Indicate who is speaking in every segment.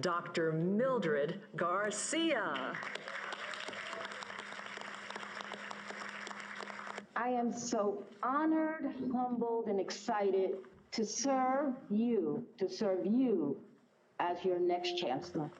Speaker 1: Dr. Mildred Garcia.
Speaker 2: I am so honored, humbled, and excited to serve you as your next chancellor.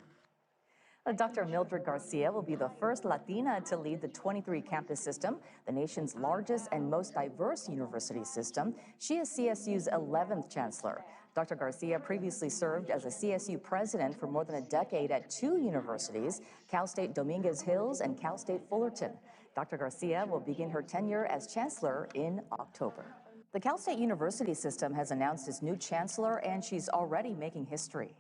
Speaker 3: Dr. Mildred Garcia will be the first Latina to lead the 23 campus system, the nation's largest and most diverse university system. She is CSU's 11th chancellor. Dr. Garcia previously served as a CSU president for more than a decade at two universities, Cal State Dominguez Hills and Cal State Fullerton. Dr. Garcia will begin her tenure as chancellor in October. The Cal State University system has announced its new chancellor, and she's already making history.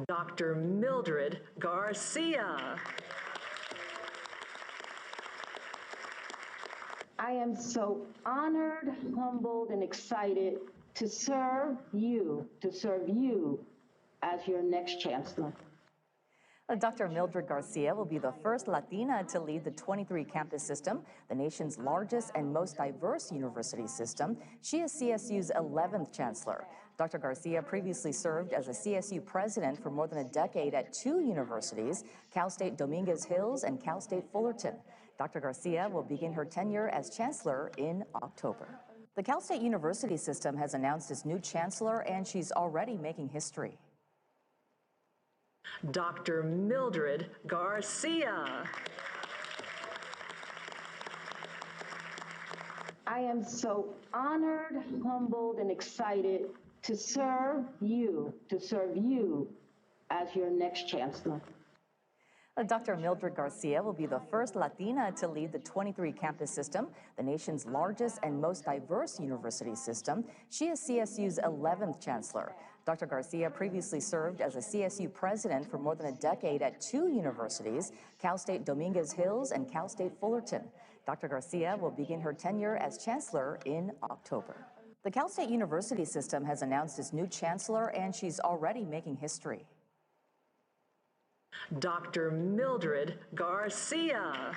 Speaker 1: Dr. Mildred Garcia.
Speaker 2: I am so honored, humbled, and excited to serve you as your next chancellor.
Speaker 3: Dr. Mildred Garcia will be the first Latina to lead the 23 campus system, the nation's largest and most diverse university system. She is CSU's 11th chancellor. Dr. Garcia previously served as a CSU president for more than a decade at two universities, Cal State Dominguez Hills and Cal State Fullerton. Dr. Garcia will begin her tenure as chancellor in October. The Cal State University system has announced its new chancellor, and she's already making history.
Speaker 1: Dr. Mildred Garcia.
Speaker 2: I am so honored, humbled, and excited to serve you as your next chancellor.
Speaker 3: Dr. Mildred Garcia will be the first Latina to lead the 23 campus system, the nation's largest and most diverse university system. She is CSU's 11th chancellor. Dr. Garcia previously served as a CSU president for more than a decade at two universities, Cal State Dominguez Hills and Cal State Fullerton. Dr. Garcia will begin her tenure as chancellor in October. The Cal State University system has announced its new chancellor, and she's already making history.
Speaker 1: Dr. Mildred Garcia.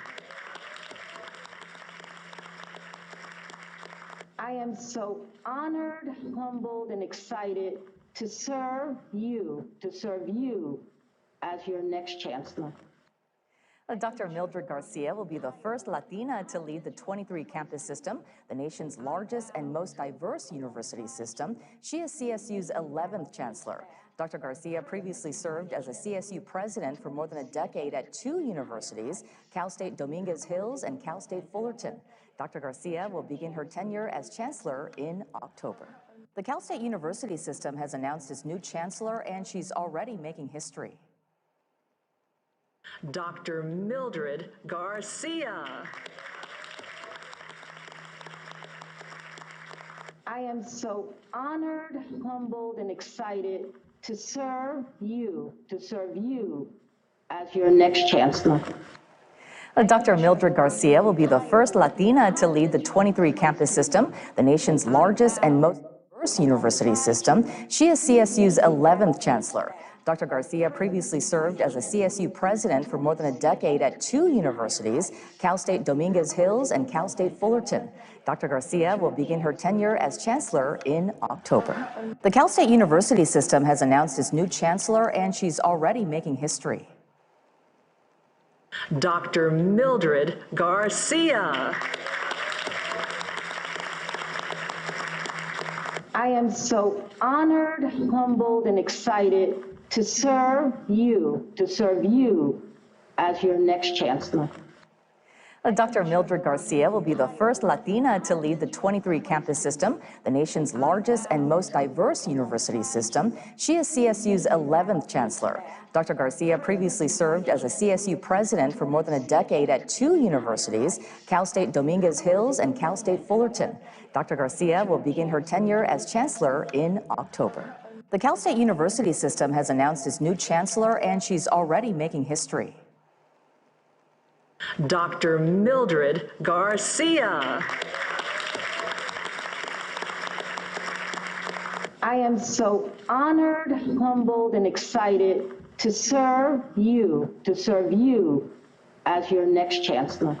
Speaker 2: I am so honored, humbled, and excited to serve you as your next chancellor.
Speaker 3: Dr. Mildred Garcia will be the first Latina to lead the 23 campus system, the nation's largest and most diverse university system. She is CSU's 11th chancellor. Dr. Garcia previously served as a CSU president for more than a decade at two universities, Cal State Dominguez Hills and Cal State Fullerton. Dr. Garcia will begin her tenure as chancellor in October. The Cal State University system has announced its new chancellor, and she's already making history.
Speaker 1: Dr. Mildred Garcia.
Speaker 2: I am so honored, humbled, and excited to serve you as your next chancellor.
Speaker 3: Dr. Mildred Garcia will be the first Latina to lead the 23 campus system, the nation's largest and most diverse university system. She is CSU's 11th chancellor. Dr. Garcia previously served as a CSU president for more than a decade at two universities, Cal State Dominguez Hills and Cal State Fullerton. Dr. Garcia will begin her tenure as chancellor in October. The Cal State University system has announced its new chancellor, and she's already making history.
Speaker 1: Dr. Mildred Garcia.
Speaker 2: I am so honored, humbled, and excited to serve you as your next chancellor.
Speaker 3: Dr. Mildred Garcia will be the first Latina to lead the 23 campus system, the nation's largest and most diverse university system. She is CSU's 11th chancellor. Dr. Garcia previously served as a CSU president for more than a decade at two universities, Cal State Dominguez Hills and Cal State Fullerton. Dr. Garcia will begin her tenure as chancellor in October. The Cal State University system has announced its new chancellor, and she's already making history.
Speaker 1: Dr. Mildred Garcia.
Speaker 2: I am so honored, humbled, and excited to serve you as your next chancellor.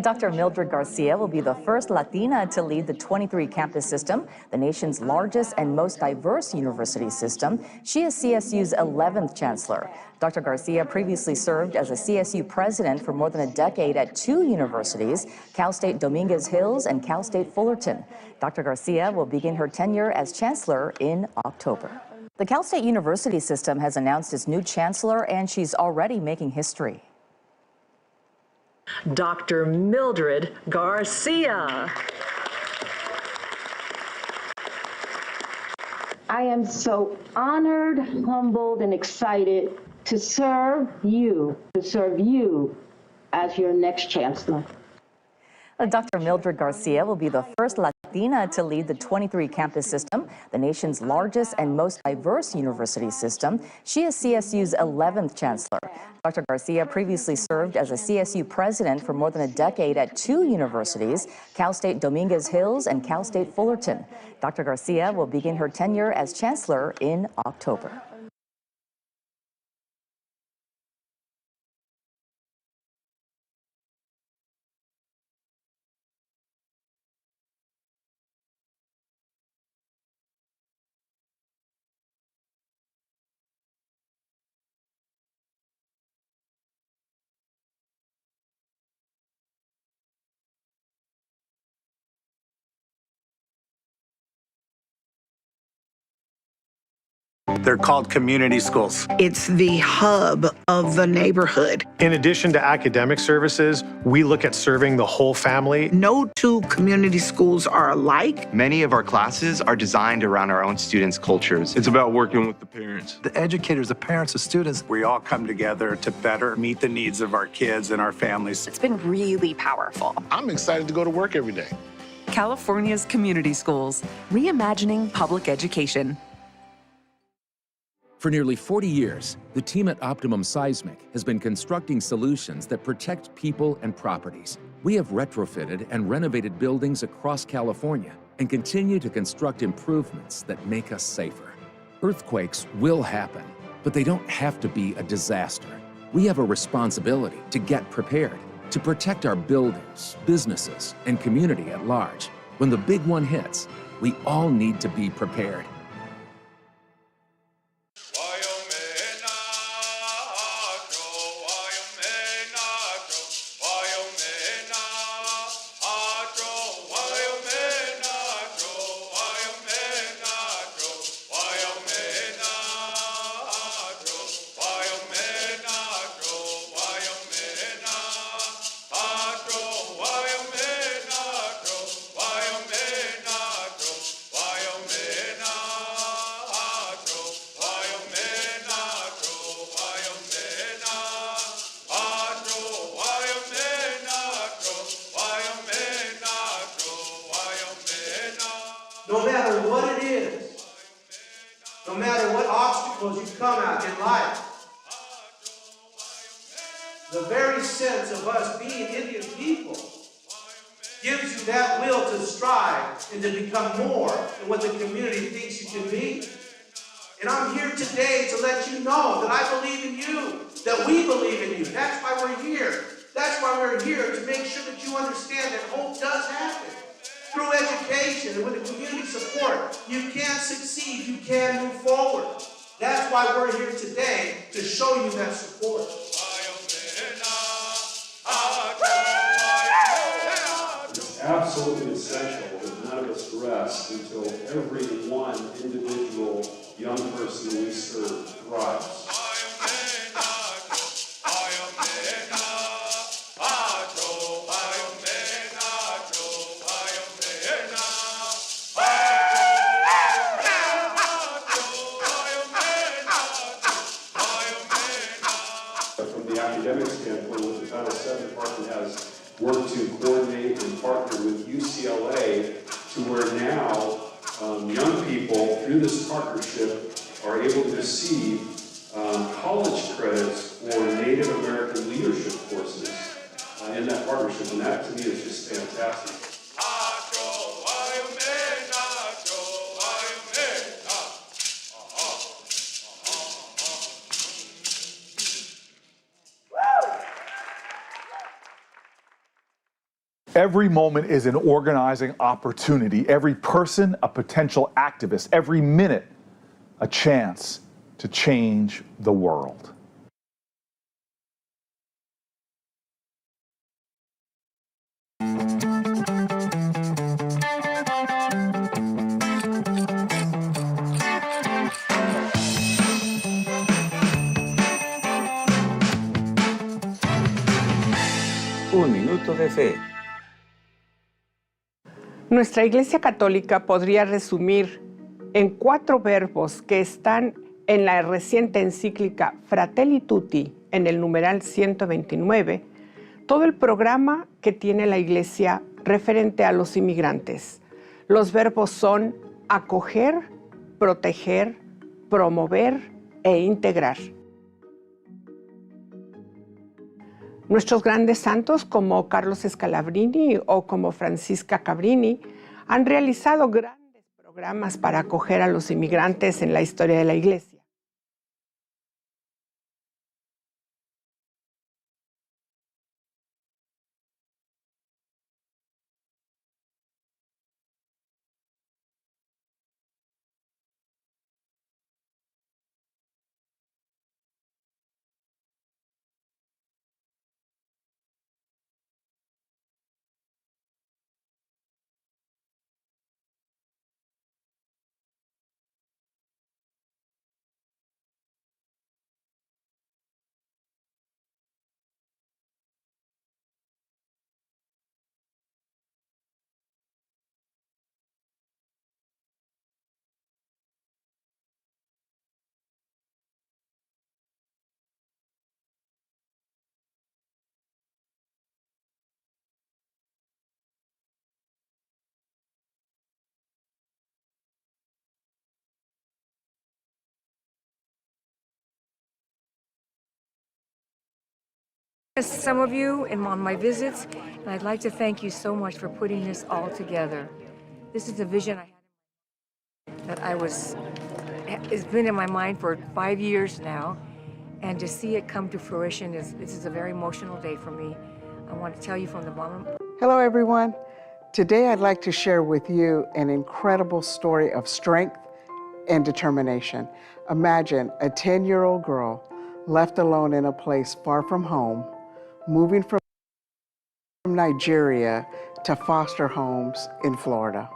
Speaker 3: Dr. Mildred Garcia will be the first Latina to lead the 23-campus system, the nation's largest and most diverse university system. She is CSU's 11th chancellor. Dr. Garcia previously served as a CSU president for more than a decade at two universities, Cal State Dominguez Hills and Cal State Fullerton. Dr. Garcia will begin her tenure as chancellor in October. The Cal State University system has announced its new chancellor, and she's already making history.
Speaker 1: Dr. Mildred Garcia.
Speaker 2: I am so honored, humbled, and excited to serve you as your next chancellor.
Speaker 3: Dr. Mildred Garcia will be the first Latina to lead the 23-campus system, the nation's largest and most diverse university system. She is CSU's 11th chancellor. Dr. Garcia previously served as a CSU president for more than a decade at two universities, Cal State Dominguez Hills and Cal State Fullerton. Dr. Garcia will begin her tenure as chancellor in October.
Speaker 4: They're called community schools.
Speaker 5: It's the hub of the neighborhood.
Speaker 6: In addition to academic services, we look at serving the whole family.
Speaker 5: No two community schools are alike.
Speaker 7: Many of our classes are designed around our own students' cultures.
Speaker 8: It's about working with the parents.
Speaker 4: The educators, the parents, the students, we all come together to better meet the needs of our kids and our families.
Speaker 9: It's been really powerful.
Speaker 8: I'm excited to go to work every day.
Speaker 9: California's community schools, reimagining public education.
Speaker 10: For nearly 40 years, the team at Optimum Seismic has been constructing solutions that protect people and properties. We have retrofitted and renovated buildings across California and continue to construct improvements that make us safer. Earthquakes will happen, but they don't have to be a disaster. We have a responsibility to get prepared, to protect our buildings, businesses, and community at large. When the big one hits, we all need to be prepared.
Speaker 11: No matter what it is, no matter what obstacles you come at in life, the very sense of us being Indian people gives you that will to strive and to become more than what the community thinks you can be. And I'm here today to let you know that I believe in you, that we believe in you. That's why we're here. That's why we're here, to make sure that you understand that hope does happen. Through education and with the community support, you can succeed, you can move forward. That's why we're here today, to show you that support.
Speaker 12: It's absolutely essential that none of us rest until every one individual young person we serve thrives. From the academic standpoint, what the Title VII Department has worked to coordinate and partner with UCLA to where now young people, through this partnership, are able to receive college credits for Native American leadership courses in that partnership, and that to me is just fantastic.
Speaker 13: Every moment is an organizing opportunity. Every person, a potential activist. Every minute, a chance to change the world.
Speaker 14: Un minuto de fe.
Speaker 15: Nuestra Iglesia Católica podría resumir en 4 verbos que están en la reciente encíclica Fratelli Tutti, en el numeral 129, todo el programa que tiene la Iglesia referente a los inmigrantes. Los verbos son acoger, proteger, promover e integrar. Nuestros grandes santos como Carlos Scalabrini o como Francisca Cabrini han realizado grandes programas para acoger a los inmigrantes en la historia de la Iglesia.
Speaker 16: Some of you on my visits, and I'd like to thank you so much for putting this all together. This is a vision I had that it's been in my mind for 5 years now, and to see it come to fruition this is a very emotional day for me. I want to tell you from the bottom.
Speaker 17: Hello everyone. Today I'd like to share with you an incredible story of strength and determination. Imagine a 10-year-old girl left alone in a place far from home, moving from Nigeria to foster homes in Florida.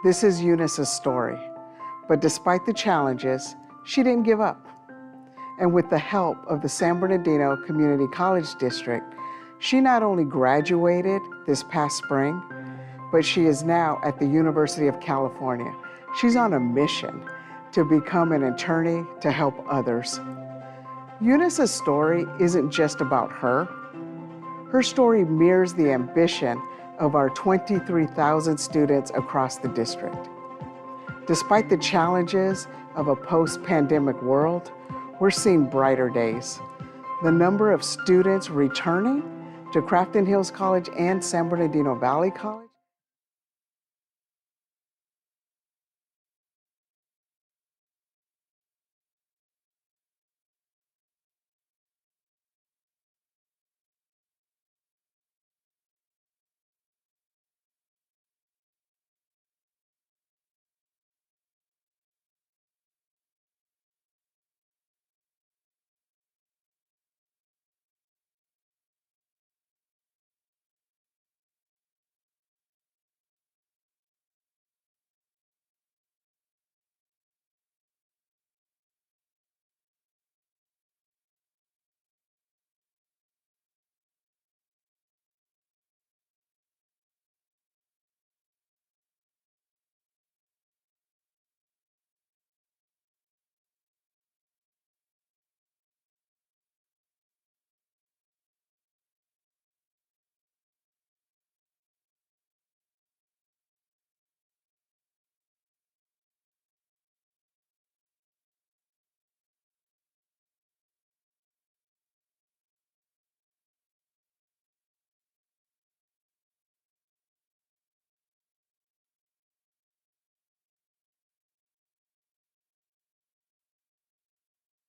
Speaker 17: This is Eunice's story, but despite the challenges, she didn't give up. And with the help of the San Bernardino Community College District, she not only graduated this past spring, but she is now at the University of California. She's on a mission to become an attorney to help others. Eunice's story isn't just about her. Her story mirrors the ambition of our 23,000 students across the district. Despite the challenges of a post-pandemic world, we're seeing brighter days. The number of students returning to Crafton Hills College and San Bernardino Valley College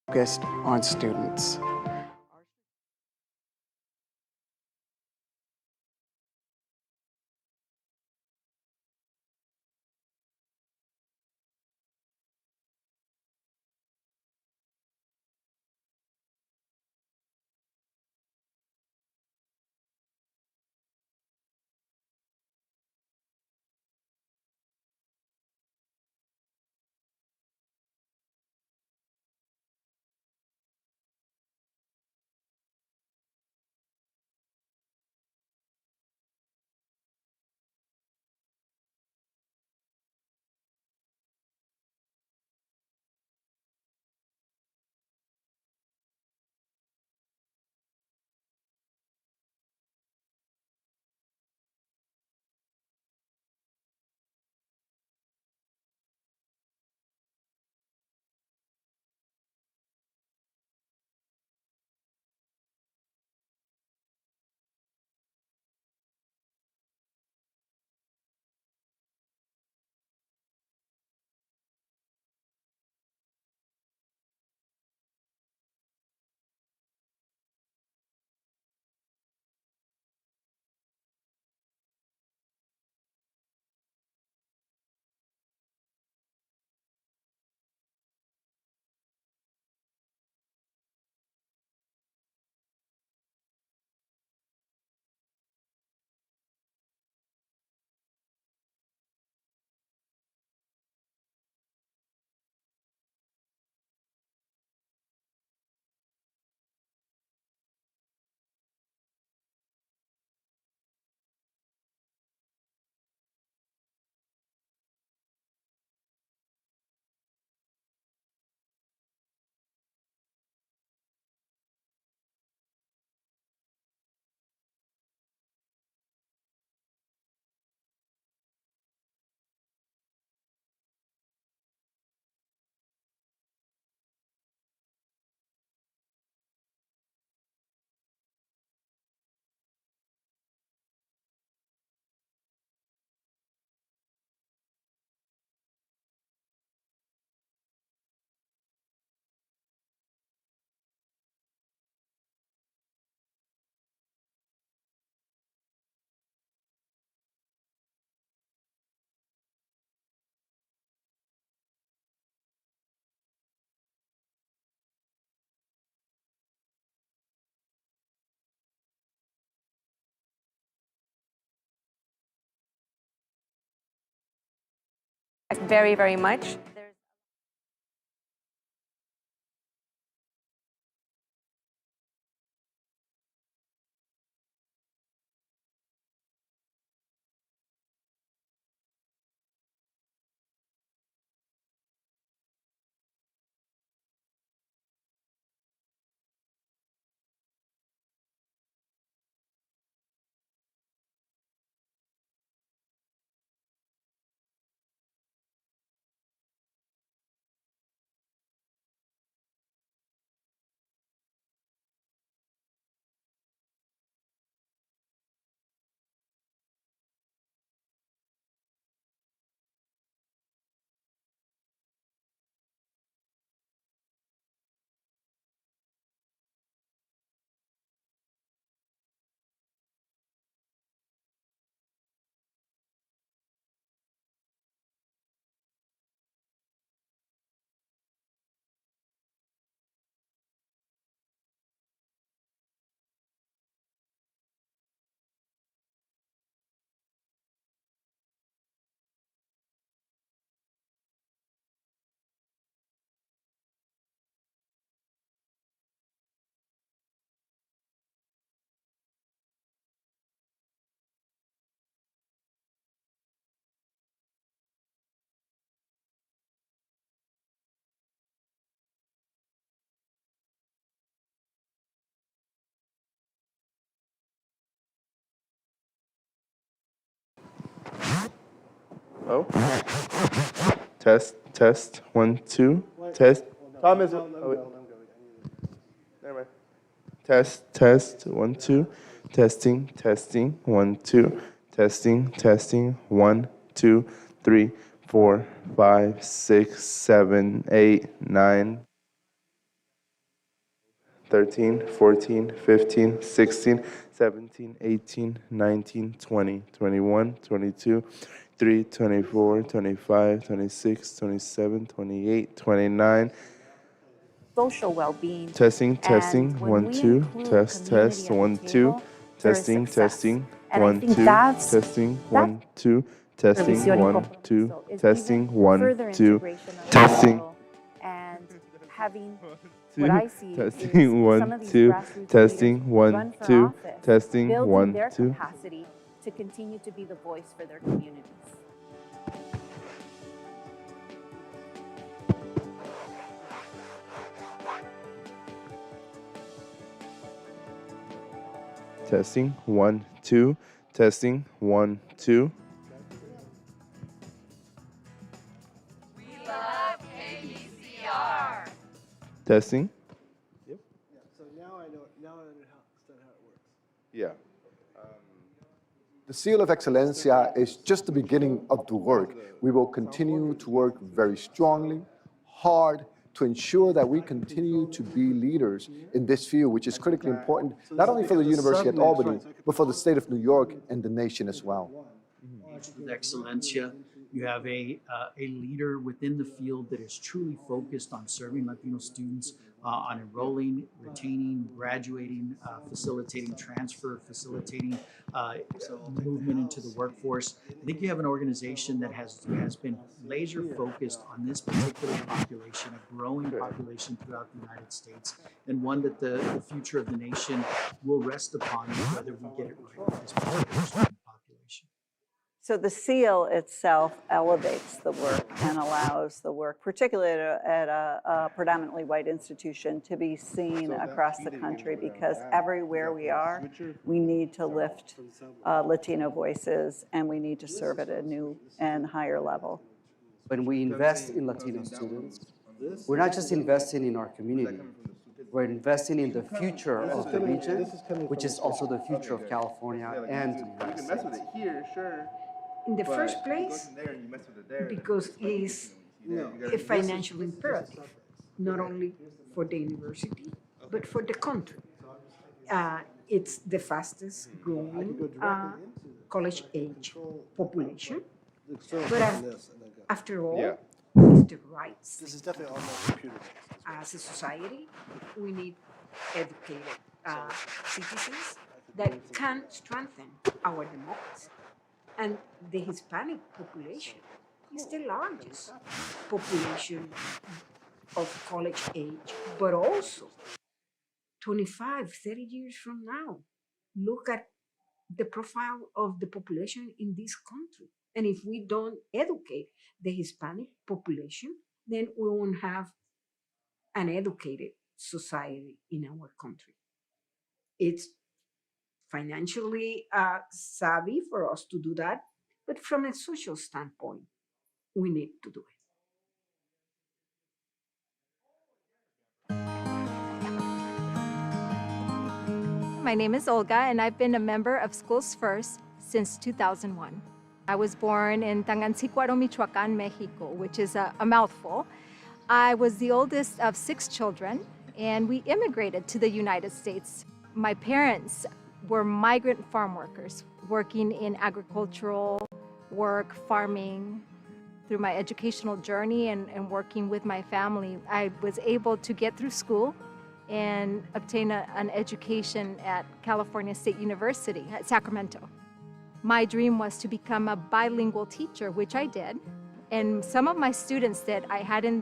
Speaker 17: focused on students.
Speaker 18: very, very much.
Speaker 19: Oh. Test, test, 1, 2, test. Thomas. Oh, wait. Never mind. Test, test, 1, 2. Testing, testing, 1, 2. Testing, testing, 1, 2, 3, 4, 5, 6, 7, 8, 9. 13, 14, 15, 16, 17, 18, 19, 20, 21, 22, 23, 24, 25, 26, 27, 28, 29.
Speaker 18: Social well-being.
Speaker 19: Testing, testing,
Speaker 18: And when
Speaker 19: 1,
Speaker 18: we
Speaker 19: 2,
Speaker 18: include
Speaker 19: test,
Speaker 18: community
Speaker 19: test,
Speaker 18: at the
Speaker 19: 1, 2,
Speaker 18: table, there is
Speaker 19: testing,
Speaker 18: success.
Speaker 19: testing,
Speaker 18: And I
Speaker 19: 1,
Speaker 18: think
Speaker 19: 2,
Speaker 18: that's
Speaker 19: testing, 1, 2, testing,
Speaker 18: Revisión y
Speaker 19: 1,
Speaker 18: Compromiso
Speaker 19: 2,
Speaker 18: is
Speaker 19: testing,
Speaker 18: even
Speaker 19: 1,
Speaker 18: further
Speaker 19: 2,
Speaker 18: integration of the
Speaker 19: testing.
Speaker 18: model and having what
Speaker 19: 2,
Speaker 18: I see is
Speaker 19: testing,
Speaker 18: some
Speaker 19: 1,
Speaker 18: of these
Speaker 19: 2,
Speaker 18: grassroots
Speaker 19: testing,
Speaker 18: leaders
Speaker 19: 1,
Speaker 18: run for
Speaker 19: 2,
Speaker 18: office,
Speaker 19: testing,
Speaker 18: building
Speaker 19: 1,
Speaker 18: their
Speaker 19: 2.
Speaker 18: capacity to continue to be the voice for their communities.
Speaker 19: Testing, 1, 2, testing, 1, 2.
Speaker 20: We love KBCR.
Speaker 19: Testing.
Speaker 21: Yep. Yeah. So now I understand how it works.
Speaker 19: Yeah.
Speaker 22: The Seal of Excelencia is just the beginning of the work. We will continue to work very strongly, hard, to ensure that we continue to be leaders in this field, which is critically important, not only for the University at Albany, but for the state of New York and the nation as well.
Speaker 23: With Excelencia, you have a leader within the field that is truly focused on serving Latino students, on enrolling, retaining, graduating, facilitating transfer, facilitating movement into the workforce. I think you have an organization that has been laser focused on this particular population, a growing population throughout the United States, and one that the future of the nation will rest upon whether we get it right with this particular student population.
Speaker 24: So the seal itself elevates the work and allows the work, particularly at a predominantly white institution, to be seen across the country, because everywhere we are, we need to lift Latino voices, and we need to serve at a new and higher level.
Speaker 25: When we invest in Latino students, we're not just investing in our community, we're investing in the future of the region, which is also the future of California and the United States.
Speaker 26: In the first place, because it's a financial imperative, not only for the university, but for the country. It's the fastest growing college-age population. But after all, it's the rights.
Speaker 21: This is definitely on my computer.
Speaker 26: As a society, we need educated citizens that can strengthen our democracy. And the Hispanic population is the largest population of college age, but also 25, 30 years from now, look at the profile of the population in this country. And if we don't educate the Hispanic population, then we won't have an educated society in our country. It's financially savvy for us to do that, but from a social standpoint, we need to do it.
Speaker 1: My name is Olga, and I've been a member of Schools First since 2001. I was born in Tangancicuaro, Michoacán, Mexico, which is a mouthful. I was the oldest of 6 children, and we immigrated to the United States. My parents were migrant farm workers, working in agricultural work, farming. Through my educational journey and working with my family, I was able to get through school and obtain an education at California State University at Sacramento. My dream was to become a bilingual teacher, which I did. And some of my students that I had in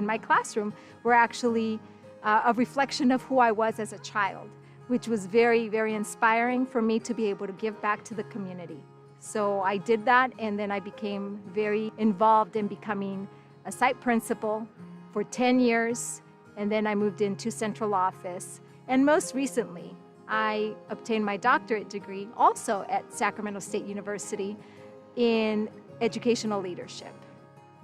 Speaker 1: my classroom were actually a reflection of who I was as a child, which was very, very inspiring for me to be able to give back to the community. So I did that, and then I became very involved in becoming a site principal for 10 years. And then I moved into central office. And most recently, I obtained my doctorate degree also at Sacramento State University in educational leadership.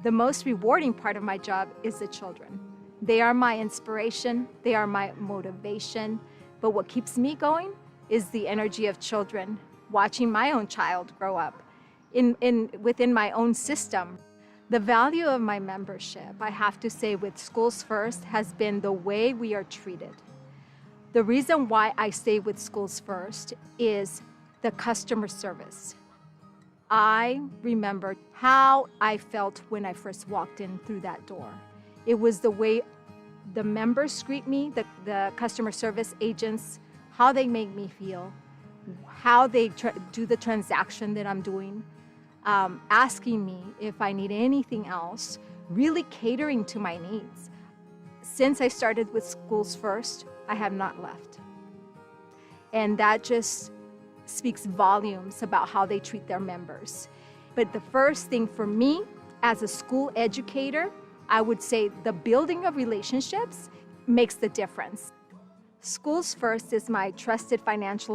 Speaker 1: The most rewarding part of my job is the children. They are my inspiration, they are my motivation, but what keeps me going is the energy of children, watching my own child grow up within my own system. The value of my membership, I have to say, with Schools First has been the way we are treated. The reason why I stay with Schools First is the customer service. I remember how I felt when I first walked in through that door. It was the way the members greet me, the customer service agents, how they make me feel, how they do the transaction that I'm doing. Asking me if I need anything else, really catering to my needs. Since I started with Schools First, I have not left. And that just speaks volumes about how they treat their members. But the first thing for me, as a school educator, I would say the building of relationships makes the difference. Schools First is my trusted financial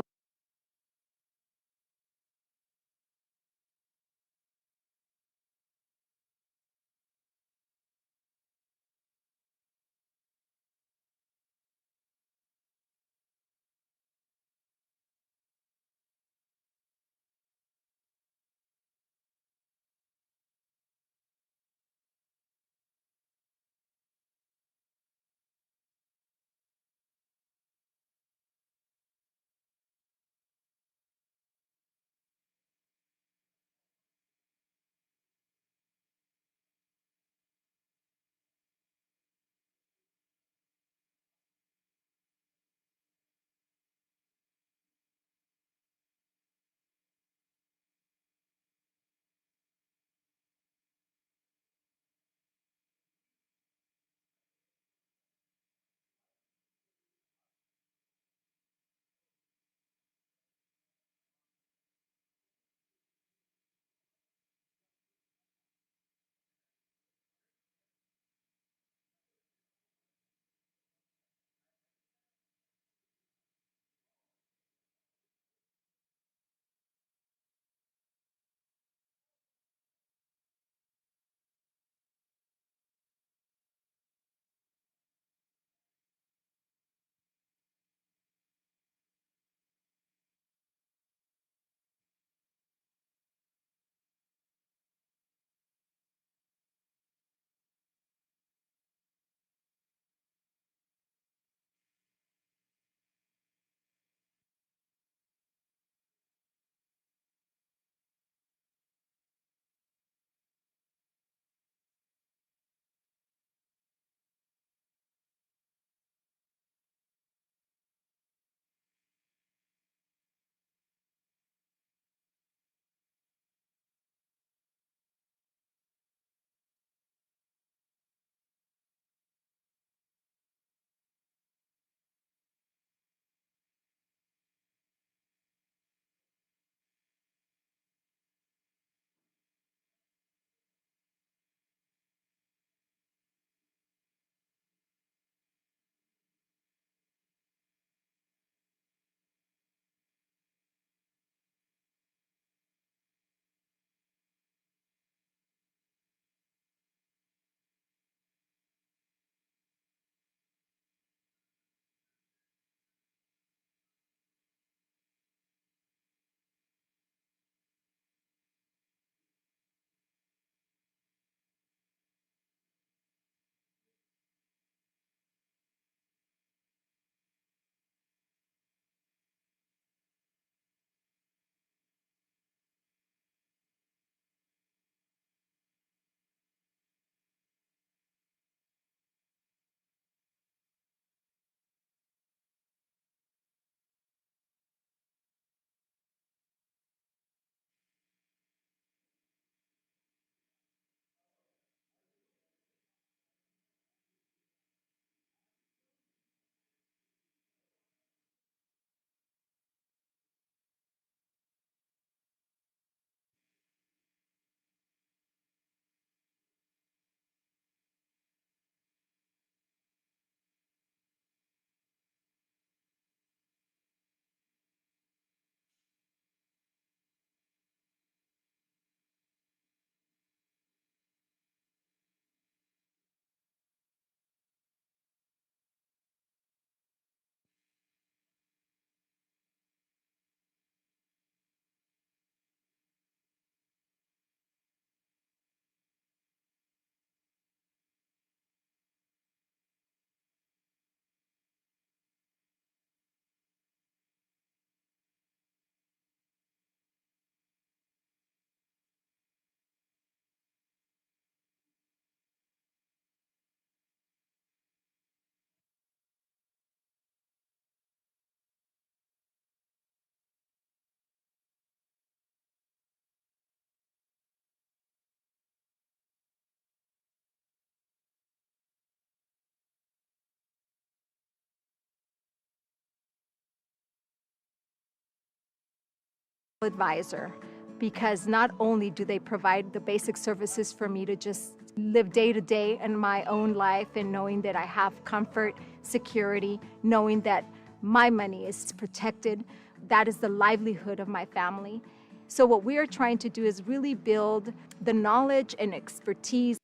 Speaker 1: advisor, because not only do they provide the basic services for me to just live day to day in my own life and knowing that I have comfort, security, knowing that my money is protected, that is the livelihood of my family. So what we are trying to do is really build the knowledge and expertise.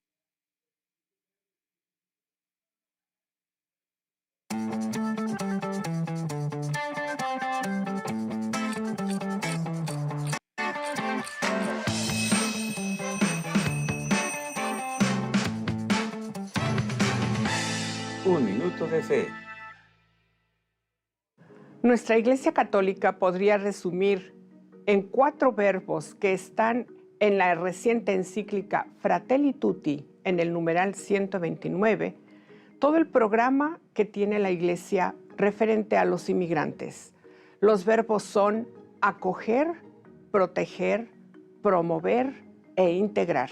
Speaker 14: Un minuto de fe.
Speaker 15: Nuestra Iglesia Católica podría resumir en 4 verbos que están en la reciente encíclica Fratelli Tutti, en el numeral 129, todo el programa que tiene la Iglesia referente a los inmigrantes. Los verbos son acoger, proteger, promover e integrar.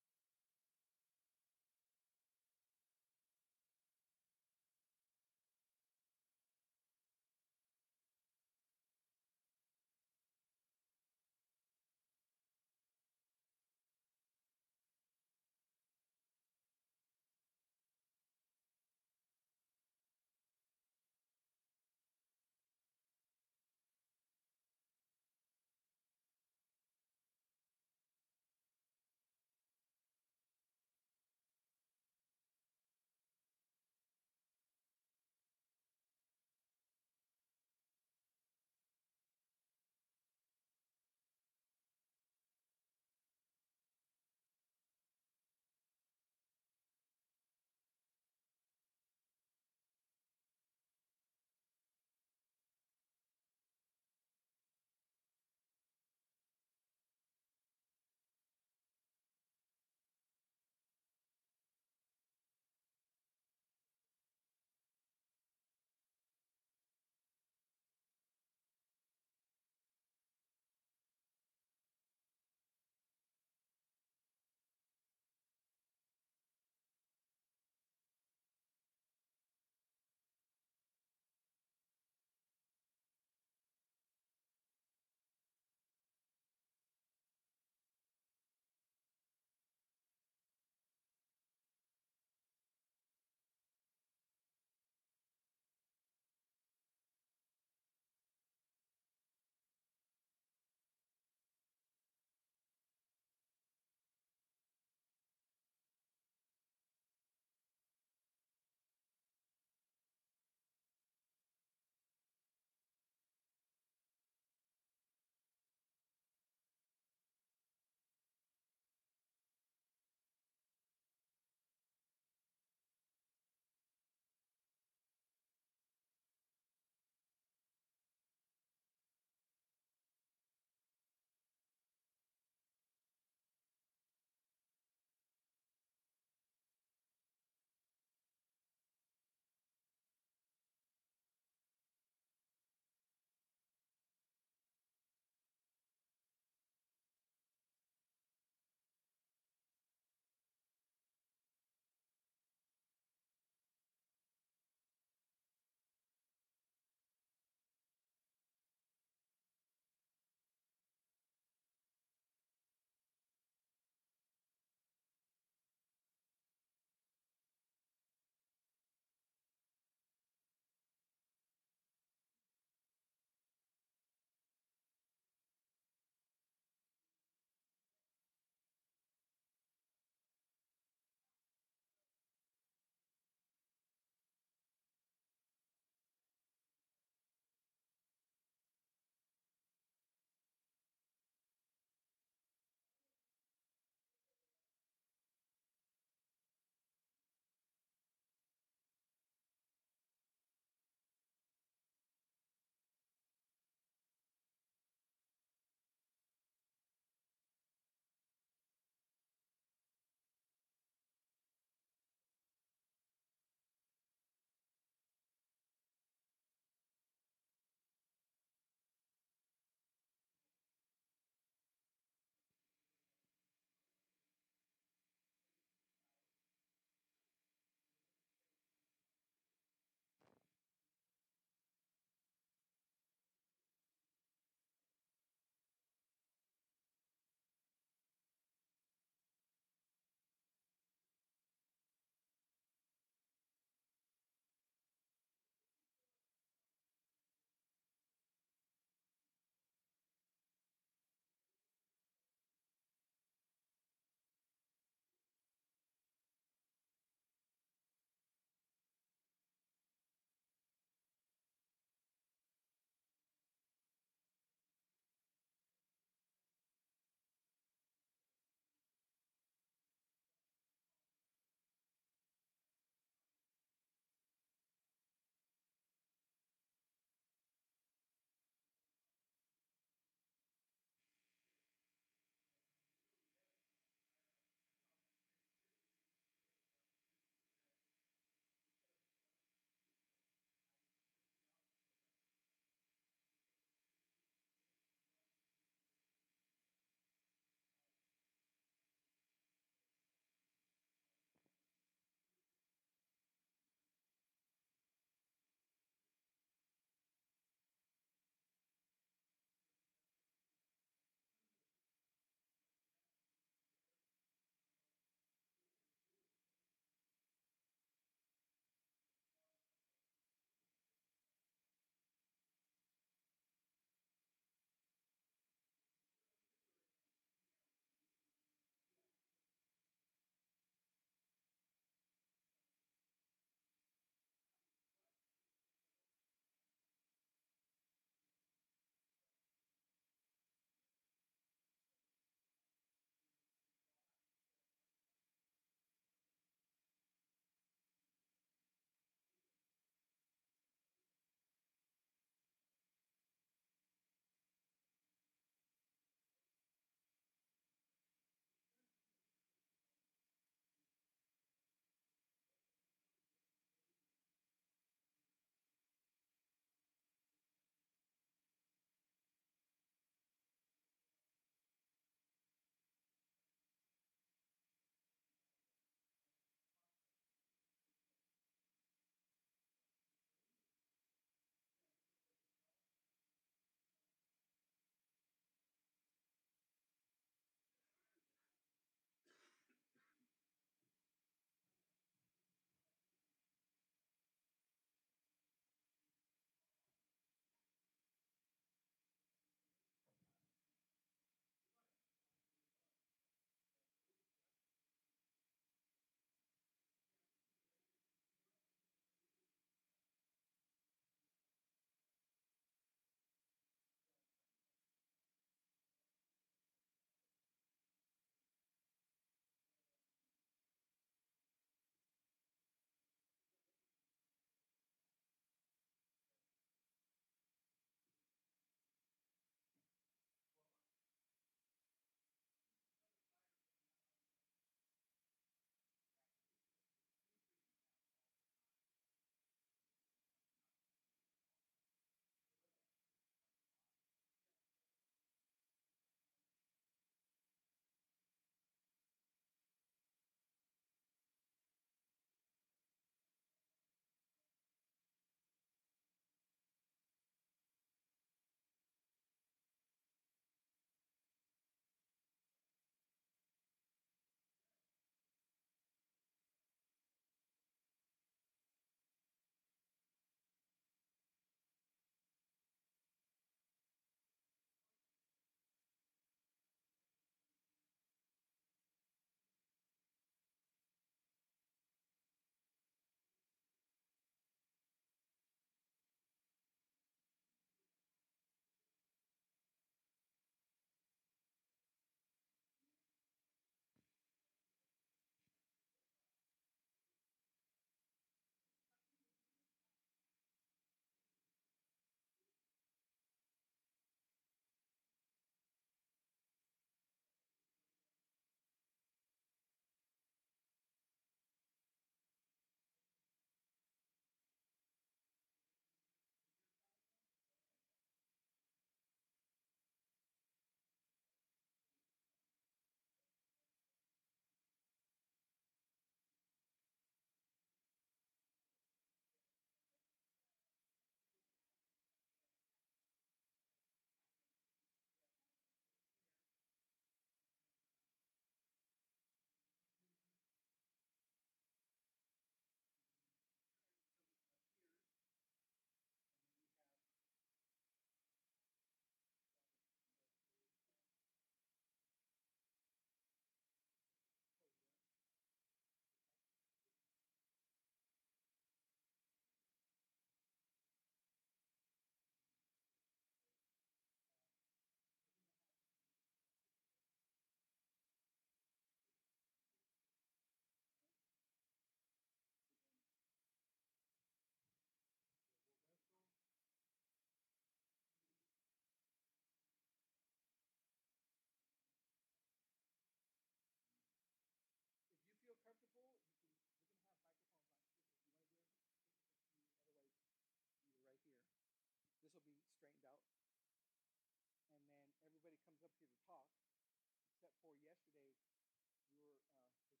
Speaker 2: before yesterday, Jesus was talking about his presentation, and we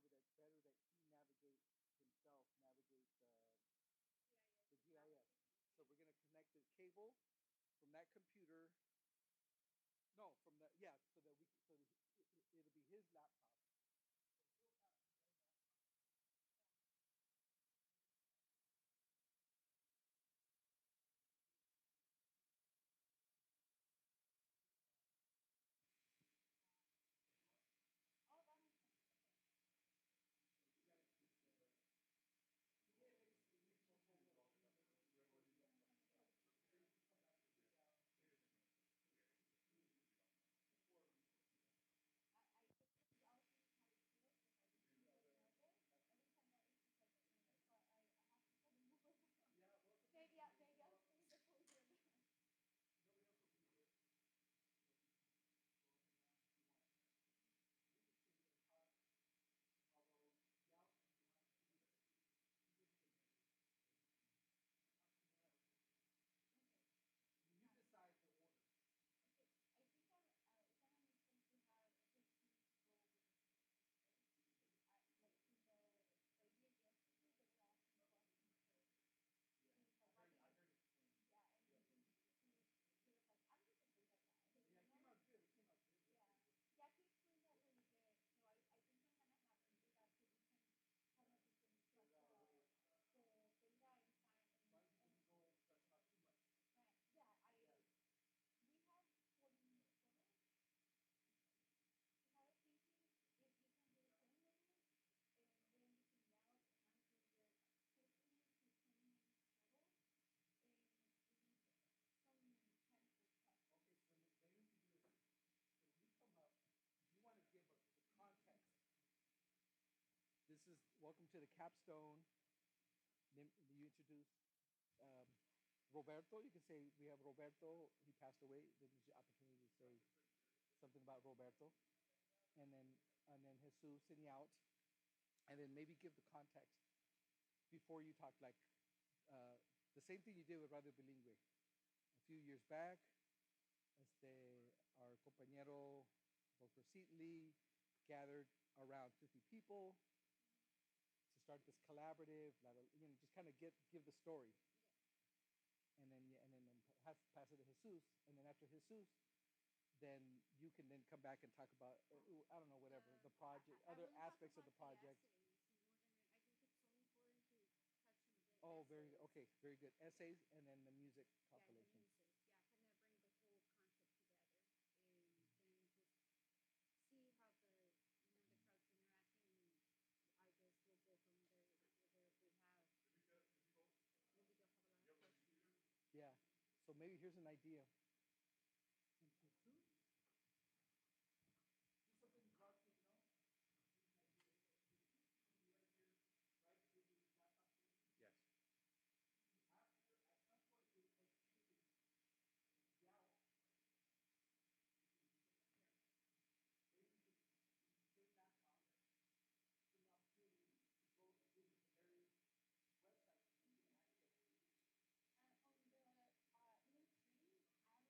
Speaker 2: discovered that it's better that he navigate the GIS. So we're going to connect the cable from that computer. No, from the so that it'll be his laptop. So he'll have his own laptop.
Speaker 20: Oh, that makes sense. I think y'all see how it feels if I just feel nervous every time that it's because that's why I have to kind of move around. Maybe I'll stay the whole year.
Speaker 2: Nobody else will be here. You can sit here and talk, although the outcome you want to see you decide the order.
Speaker 20: Okay, I think it's gonna make sense to have Jesus go over the scriptures, right? Like in the idea yesterday that you're asking questions first.
Speaker 2: I heard it explained.
Speaker 20: Yeah, and then he was like, I'm just gonna let that.
Speaker 2: Yeah, it came out good. It came out good.
Speaker 20: Yeah, he explained that really good. So I think I'm gonna have to do that so we can kind of deconstruct the data inside.
Speaker 2: As long as you didn't go stressing out too much.
Speaker 20: Right. Yeah, we have 40 minutes total. So I was thinking if you can do 10 minutes and then you can route until there's 15 to 20 minutes total and leave some time for questions.
Speaker 2: Okay, so then we can do this. If you come up, you want to give us the context. This is welcome to the capstone. Then you introduce Roberto. You can say we have Roberto. He passed away. This is your opportunity to say something about Roberto, and then Jesus sitting out, and then maybe give the context before you talk. Like the same thing you did with Radio Bilingüe a few years back. Our compañero Dr. Seatley gathered around 50 people to start this collaborative. Just kind of give the story, and then pass it to Jesus, and then after Jesus, then you can then come back and talk about I don't know whatever the project, other aspects of the project.
Speaker 20: I think it's so important to touch on the
Speaker 2: Oh, very good. Okay, very good. Essays and then the music compilation.
Speaker 20: Yeah, kind of bring the whole concept together and then just see how the crowd's interacting. I guess we'll go from there. If we have maybe they'll have a lot of questions.
Speaker 2: Yeah. So maybe here's an idea. Since Jesus, do something about you know.
Speaker 10: Yes.
Speaker 2: After, at some point, you take shooting down. Maybe you can take that off. It's an opportunity to go and visit the various websites you can access.
Speaker 20: On the link tree, I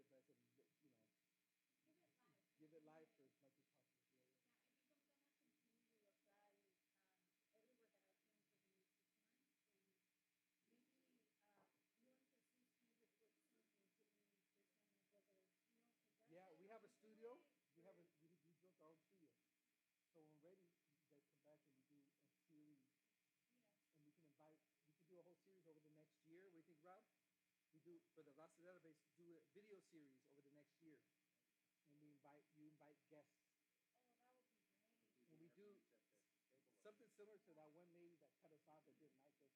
Speaker 2: did, but I said, give it life for as much as possible. Yeah, yeah.
Speaker 20: Yeah, I think I'm gonna continue to apply everywhere that I can for the next 6 months, and maybe you want to see with what something to me nutrition, whether it's
Speaker 2: Yeah, we have a studio. We built our own studio. So when we're ready, you guys come back and we do a series.
Speaker 20: Yes.
Speaker 2: And we can do a whole series over the next year. What do you think, Rob? We do for the Rasta database, do a video series over the next year, and you invite guests.
Speaker 20: Oh, that would be great.
Speaker 2: And we do something similar to that one lady that cut us off that didn't like us.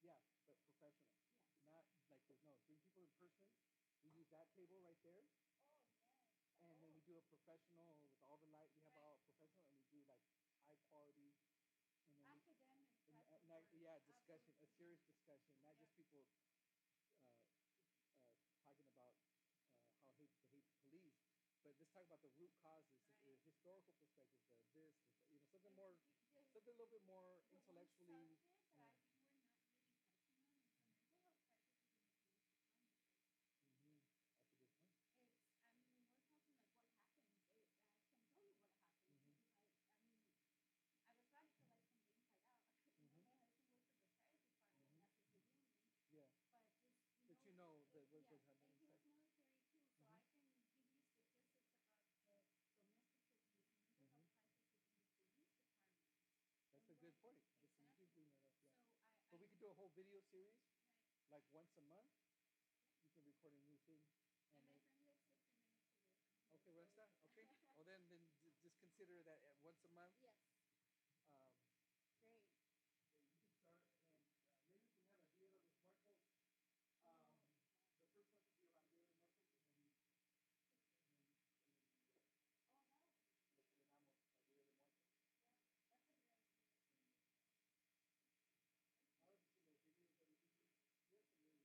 Speaker 2: Yeah, but professional.
Speaker 20: Yes.
Speaker 2: Not like bring people in person. We use that table right there.
Speaker 20: Oh, yes.
Speaker 2: And then we do a professional with all the light. We have all professional, and we do like high quality. And then discussion, a serious discussion, not just people talking about how to hate police, but let's talk about the root causes, the historical perspective, something more, something a little bit more intellectually.
Speaker 20: That you were not really touching on is the mental health crisis within the police department.
Speaker 2: That's a good point.
Speaker 20: I mean, when we're talking like what happens, I can tell you what happens because I mean, I was radicalized from the inside out. My husband worked for the sheriff's department as a civilian.
Speaker 2: Yeah.
Speaker 20: But just
Speaker 2: what goes on
Speaker 20: and he was military too, so I can give you statistics about the domestic abuse and mental health crisis within the police department.
Speaker 2: That's a good point.
Speaker 20: Exactly.
Speaker 2: You bring that up, yeah.
Speaker 20: So
Speaker 2: we could do a whole video series, like once a month. You can record a new thing.
Speaker 20: And my friend lives 15 minutes away from here.
Speaker 2: Okay, well, that's that. Okay. Well, then just consider that once a month.
Speaker 20: Yes. Great.
Speaker 2: You can start, and maybe we can have a Dia de los Muertos. The first one should be around Dia de los Muertos, and then we celebramos a Dia de Muertos.
Speaker 20: Yeah, that's a great idea.
Speaker 2: I love to see those videos that we do. There's some really nice videos.
Speaker 20: Oh, me too. I've been watching the technical. Yeah. I hope that people use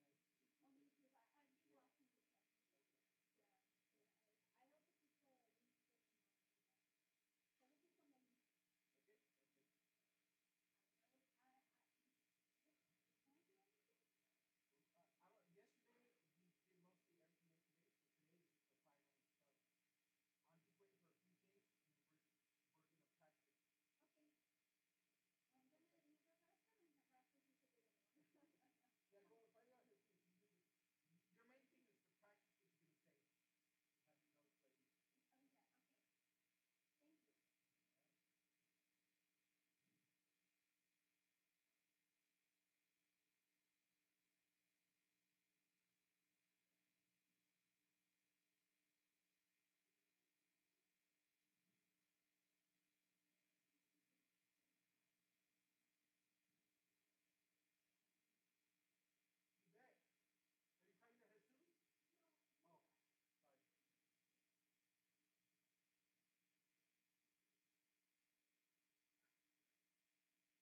Speaker 20: this and do that. Thank you so many.
Speaker 2: Okay. Okay. Yesterday, we did mostly everything yesterday, so today is just the final stuff. I'm just waiting for a few things, and we're going to practice.
Speaker 20: Okay. I'm going to leave the rest and practice is a bit of one.
Speaker 2: Yeah, go find out if you do this. Your main thing is to practice what you're going to say. Have your notes ready.
Speaker 20: Oh, yeah, okay. Thank you.
Speaker 2: Are you talking to Jesus?
Speaker 20: No.
Speaker 2: Oh, sorry. Hey, did you copy and paste exactly the names of the program, or did you like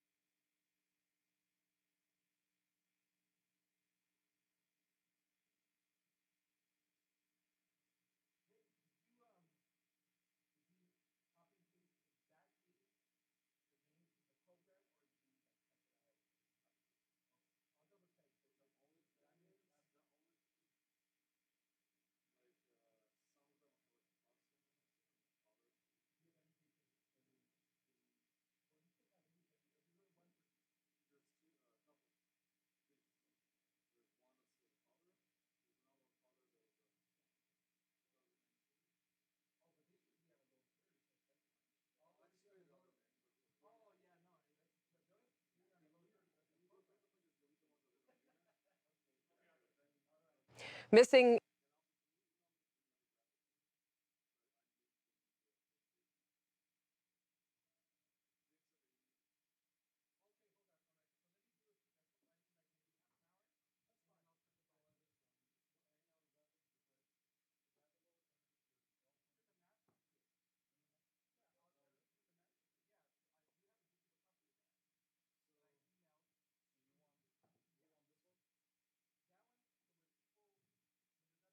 Speaker 2: type it out? I'll double check. The only thing is, like some of them have like awesome and others. Do you have anything for the well, you can have anything. There's really one for. There's two, couple. There's one that says father. There's another one father that was 2019. Oh, but this should be on a little clear. Oh, I just figured out the name. Oh, yeah, no. That's the only thing on a little clear. Just delete the ones that we don't need.
Speaker 3: Missing.
Speaker 2: That one, so when people, when there's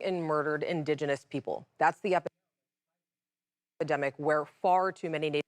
Speaker 3: and murdered indigenous people. That's the epidemic where far too many Native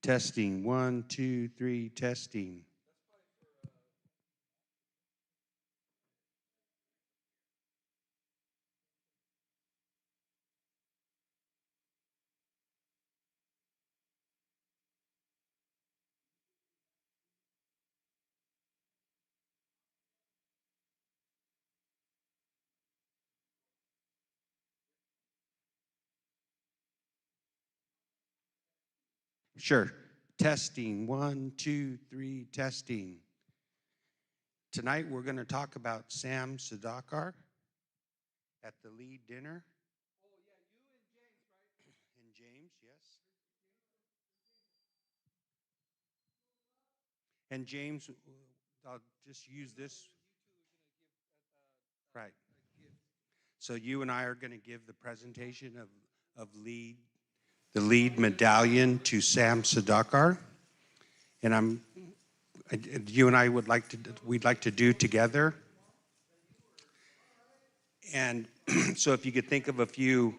Speaker 4: Testing. 1, 2, 3, testing. Sure. Testing. 1, 2, 3, testing. Tonight we're going to talk about Sam Sudhakar at the lead dinner. Oh, yeah, you and James, right? And James, yes. And James, I'll just use this. Right. So you and I are going to give the presentation of the lead medallion to Sam Sudhakar. And you and I we'd like to do together. And so if you could think of a few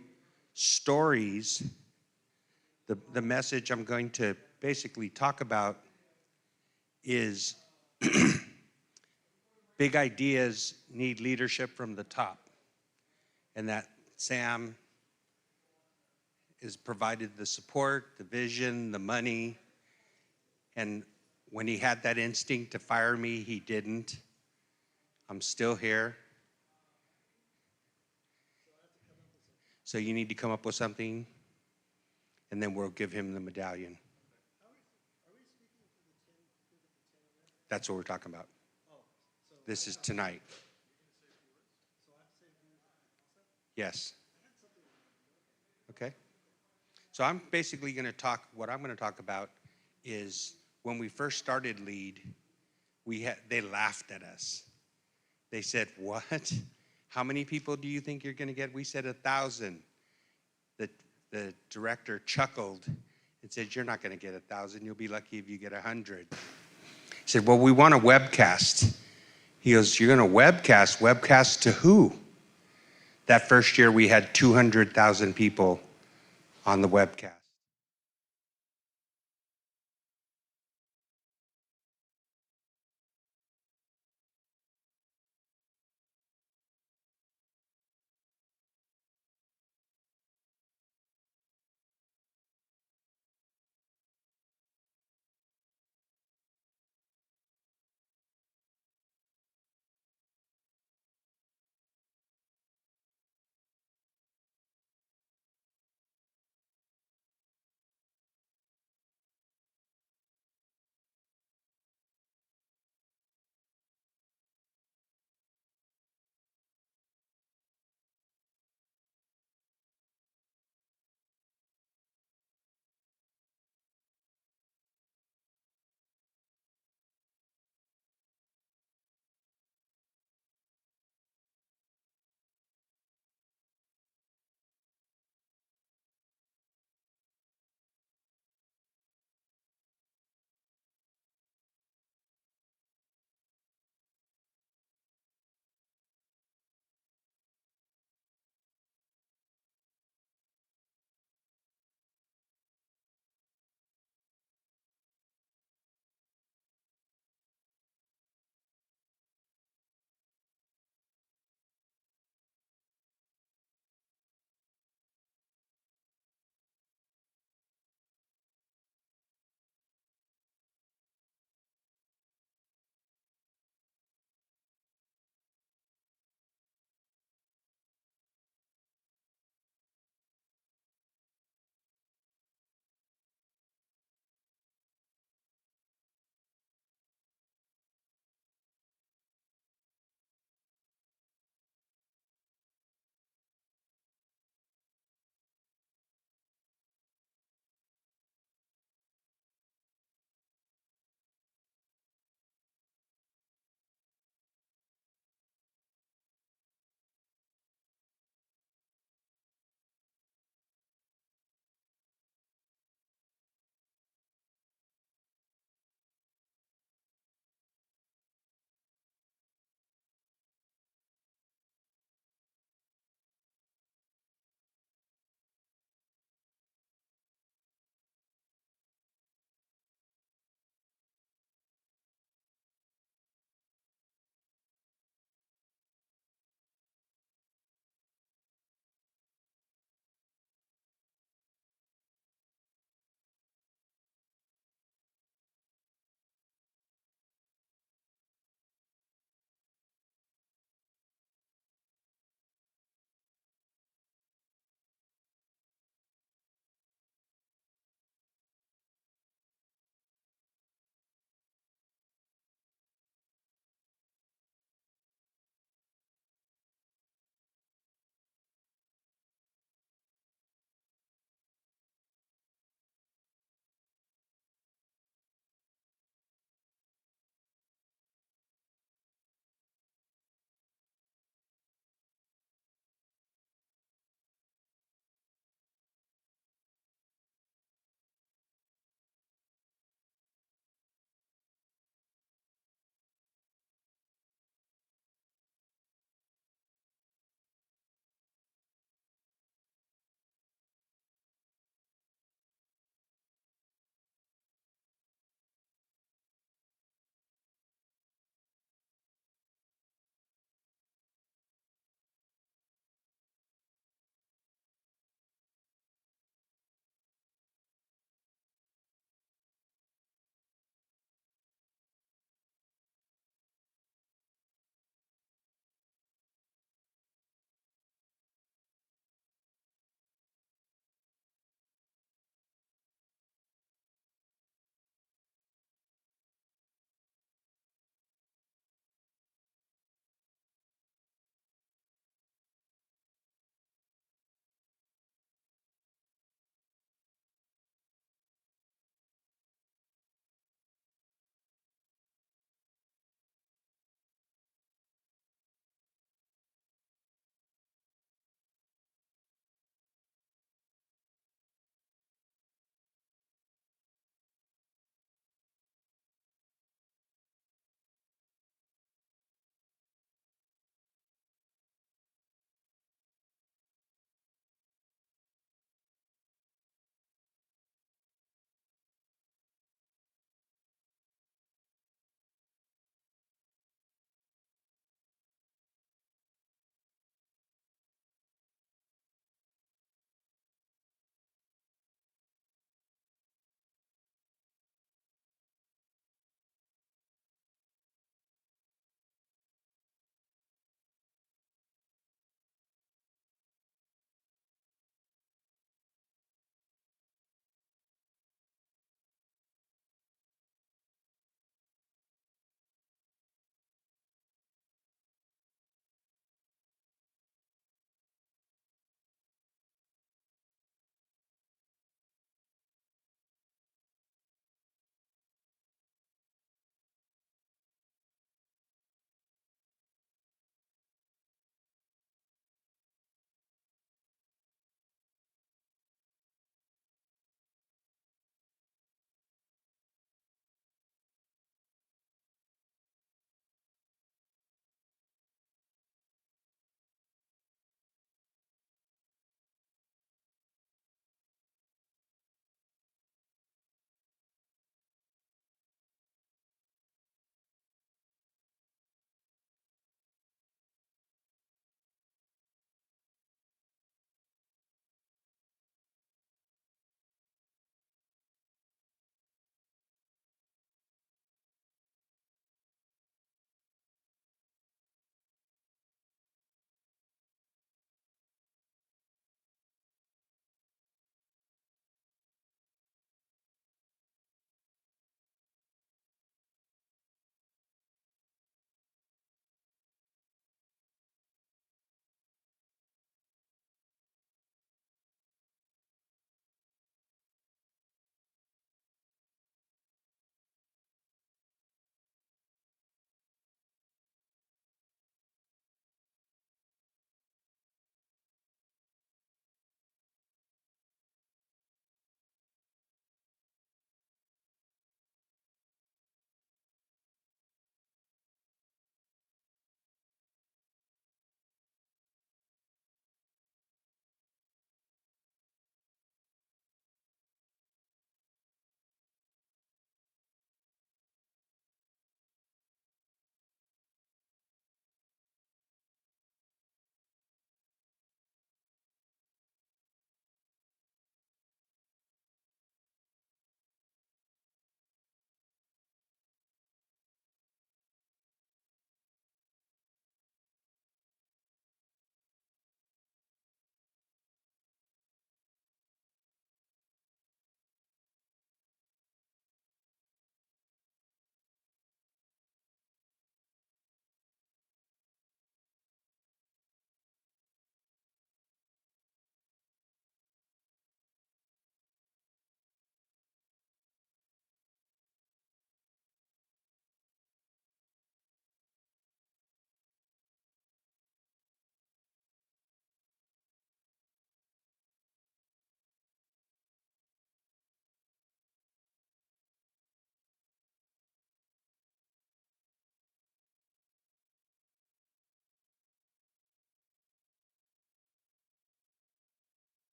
Speaker 4: stories, the message I'm going to basically talk about is big ideas need leadership from the top. And that Sam has provided the support, the vision, the money. And when he had that instinct to fire me, he didn't. I'm still here. So you need to come up with something, and then we'll give him the medallion. That's what we're talking about. This is tonight. Yes. Okay. So I'm basically going to talk, what I'm going to talk about is when we first started LEAD, they laughed at us. They said, what? How many people do you think you're going to get? We said 1,000. The director chuckled and said, you're not going to get 1,000. You'll be lucky if you get 100. He said, well, we want a webcast. He goes, you're going to webcast? Webcast to who? That first year we had 200,000 people on the webcast.